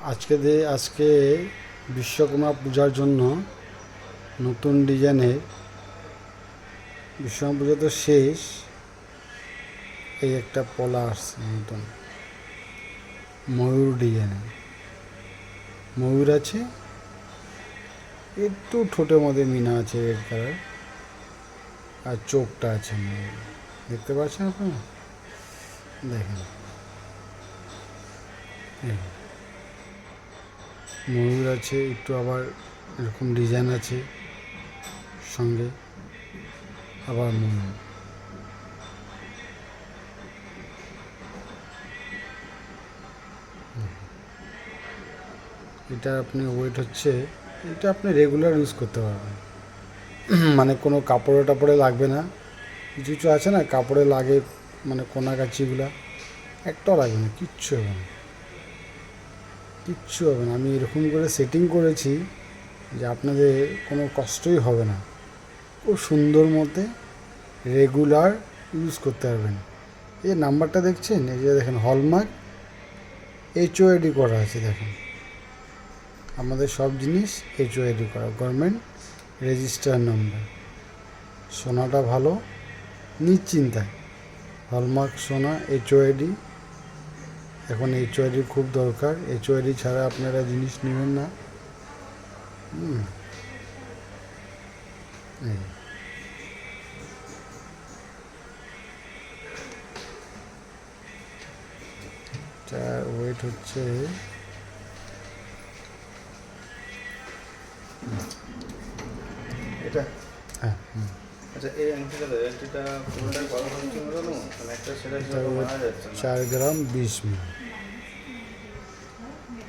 আজকে বিশ্বকর্মা পূজার জন্য নতুন ডিজাইনের, বিশ্বকর্মা পূজা তো শেষ, এই একটা পলা আসছে নতুন ময়ূর ডিজাইনের। ময়ূর আছে, একটু ঠোঁটের মধ্যে মিনা আছে রেড কালার, আর চোখটা আছে ময়ূর। দেখতে পাচ্ছেন আপনারা? দেখেন, ময়ূর আছে, একটু আবার এরকম ডিজাইন আছে সঙ্গে, আবার ময়ূর। এটা আপনি ওয়েট হচ্ছে, এটা আপনি রেগুলার ইউজ করতে পারবেন, মানে কোনো কাপড়ে টাপড়ে লাগবে না। কিছু কিছু আছে না কাপড়ে লাগে, মানে কোনাকাচিগুলা, একটাও লাগবে না, কিচ্ছু হবে না, কিচ্ছু হবে না। আমি এরকম করে সেটিং করেছি যে আপনাদের কোনো কষ্টই হবে না, খুব সুন্দর মতে রেগুলার ইউজ করতে পারবেন। এই নাম্বারটা দেখছেন, এই যে দেখেন হলমার্ক HOID করা আছে, দেখেন আমাদের সব জিনিস HOID করা, গভর্নমেন্ট রেজিস্টার নাম্বার। সোনাটা ভালো, নিশ্চিন্তায় হলমার্ক সোনা HOID। এখন HOID খুব দরকার, HOID ছাড়া আপনারা জিনিস নেবেন না। ওয়েট হচ্ছে এটা। হ্যাঁ, আচ্ছা, এই আংটিটা দাও, আংটিটা পুরোটাই কত হচ্ছে বলো, মানে একটা সেটা মারা যাচ্ছে না। 4 গ্রাম 20 মিলি।